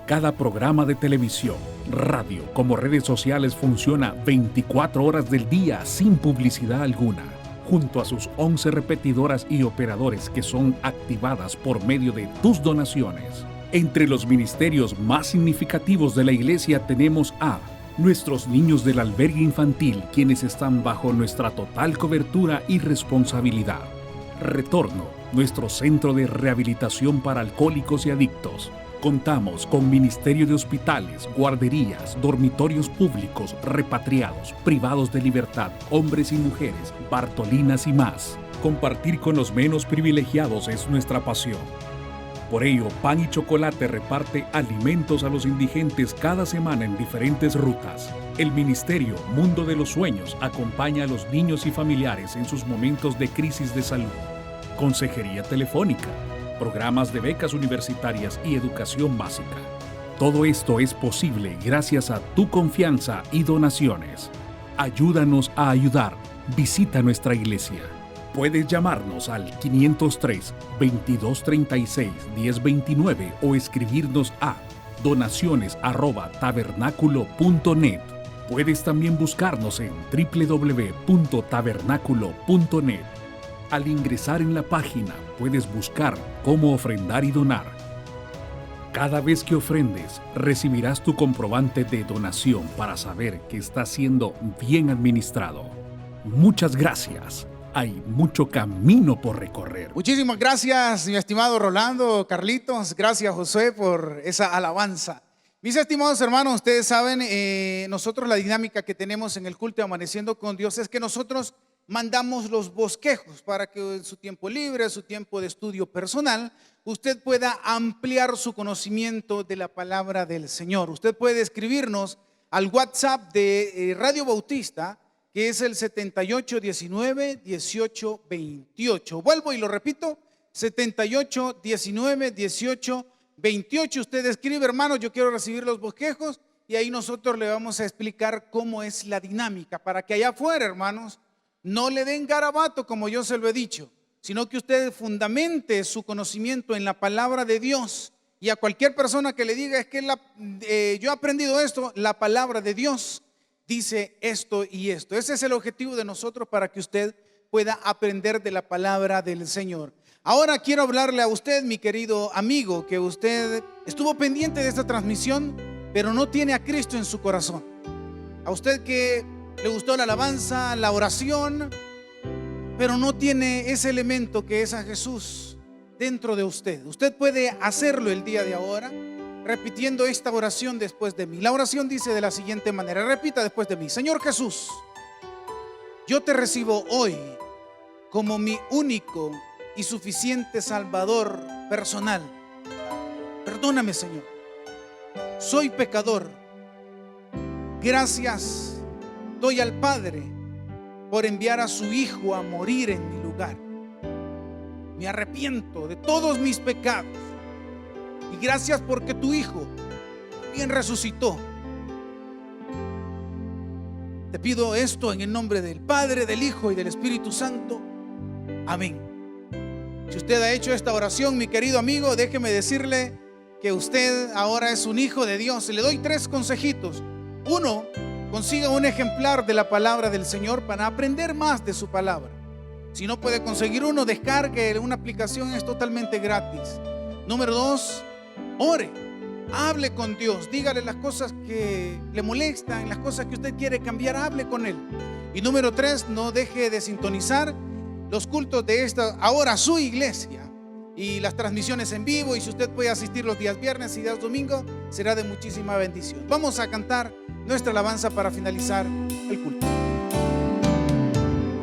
Cada programa de televisión, radio, como redes sociales funciona 24 horas del día sin publicidad alguna, junto a sus 11 repetidoras y operadores que son activadas por medio de tus donaciones. Entre los ministerios más significativos de la iglesia tenemos a nuestros niños del albergue infantil, quienes están bajo nuestra total cobertura y responsabilidad. Retorno, nuestro centro de rehabilitación para alcohólicos y adictos. Contamos con ministerio de hospitales, guarderías, dormitorios públicos, repatriados, privados de libertad, hombres y mujeres, Bartolinas y más. Compartir con los menos privilegiados es nuestra pasión. Por ello, Pan y Chocolate reparte alimentos a los indigentes cada semana en diferentes rutas. El ministerio Mundo de los Sueños acompaña a los niños y familiares en sus momentos de crisis de salud. Consejería telefónica, programas de becas universitarias y educación básica. Todo esto es posible gracias a tu confianza y donaciones. Ayúdanos a ayudar. Visita nuestra iglesia. Puedes llamarnos al 503-2236-1029 o escribirnos a donaciones@tabernaculo.net. Puedes también buscarnos en www.tabernaculo.net. Al ingresar en la página, puedes buscar cómo ofrendar y donar. Cada vez que ofrendes, recibirás tu comprobante de donación para saber que está siendo bien administrado. Muchas gracias. Hay mucho camino por recorrer. Muchísimas gracias, mi estimado Rolando, Carlitos. Gracias, Josué, por esa alabanza. Mis estimados hermanos, ustedes saben, nosotros la dinámica que tenemos en el culto de Amaneciendo con Dios es que nosotros mandamos los bosquejos para que en su tiempo libre, su tiempo de estudio personal, usted pueda ampliar su conocimiento de la palabra del Señor. Usted puede escribirnos al WhatsApp de Radio Bautista, que es el 7819-1828. Vuelvo y lo repito, 7819-1828. Usted escribe, hermano, yo quiero recibir los bosquejos, y ahí nosotros le vamos a explicar cómo es la dinámica, para que allá afuera, hermanos, no le den garabato como yo se lo he dicho, sino que usted fundamente su conocimiento en la palabra de Dios. Y a cualquier persona que le diga, es que yo he aprendido esto, la palabra de Dios dice esto y esto. Ese es el objetivo de nosotros, para que usted pueda aprender de la palabra del Señor. Ahora quiero hablarle a usted, mi querido amigo, que usted estuvo pendiente de esta transmisión, pero no tiene a Cristo en su corazón. A usted que le gustó la alabanza, la oración, pero no tiene ese elemento que es a Jesús dentro de usted. Usted puede hacerlo el día de ahora, repitiendo esta oración después de mí. La oración dice de la siguiente manera, repita después de mí: Señor Jesús, yo te recibo hoy como mi único y suficiente Salvador personal. Perdóname, Señor, soy pecador. Gracias doy al Padre por enviar a su Hijo a morir en mi lugar. Me arrepiento de todos mis pecados, y gracias porque tu Hijo bien resucitó. Te pido esto en el nombre del Padre, del Hijo y del Espíritu Santo. Amén. Si usted ha hecho esta oración, mi querido amigo, déjeme decirle que usted ahora es un hijo de Dios. Le doy 3 consejitos. 1, consiga un ejemplar de la palabra del Señor para aprender más de su palabra. Si no puede conseguir uno, descargue una aplicación, es totalmente gratis. Número 2, ore, hable con Dios, dígale las cosas que le molestan, las cosas que usted quiere cambiar, hable con Él. Y número 3, no deje de sintonizar los cultos de esta, ahora su iglesia, y las transmisiones en vivo. Y si usted puede asistir los días viernes y días domingo, será de muchísima bendición. Vamos a cantar nuestra alabanza para finalizar el culto.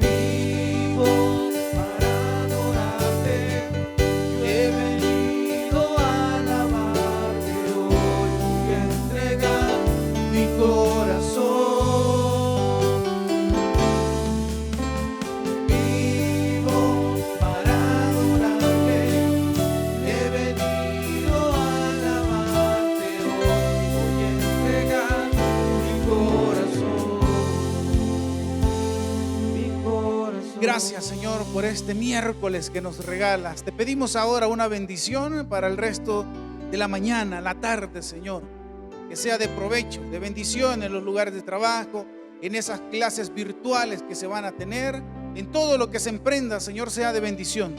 Vivo para adorarte, yo he venido a alabarte hoy y a entregar mi corazón. Gracias, Señor, por este miércoles que nos regalas. Te pedimos ahora una bendición para el resto de la mañana, la tarde, Señor. Que sea de provecho, de bendición en los lugares de trabajo, en esas clases virtuales que se van a tener, en todo lo que se emprenda, Señor, sea de bendición.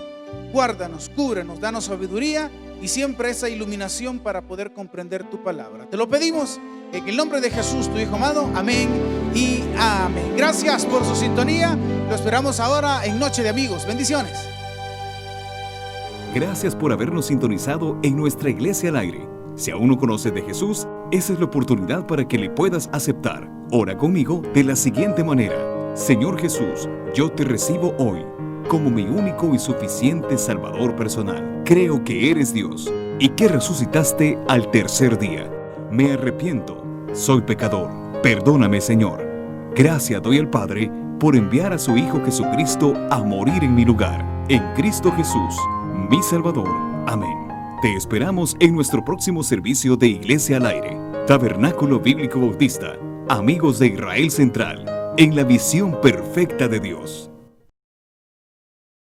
Guárdanos, cúbrenos, danos sabiduría y siempre esa iluminación para poder comprender tu palabra. Te lo pedimos en el nombre de Jesús, tu Hijo amado. Amén y amén. Gracias por su sintonía. Lo esperamos ahora en Noche de Amigos. Bendiciones. Gracias por habernos sintonizado en nuestra Iglesia al Aire. Si aún no conoces de Jesús, esa es la oportunidad para que le puedas aceptar. Ora conmigo de la siguiente manera: Señor Jesús, yo te recibo hoy como mi único y suficiente Salvador personal. Creo que eres Dios y que resucitaste al tercer día. Me arrepiento, soy pecador. Perdóname, Señor. Gracias doy al Padre por enviar a su Hijo Jesucristo a morir en mi lugar. En Cristo Jesús, mi Salvador. Amén. Te esperamos en nuestro próximo servicio de Iglesia al Aire, Tabernáculo Bíblico Bautista, Amigos de Israel Central, en la visión perfecta de Dios.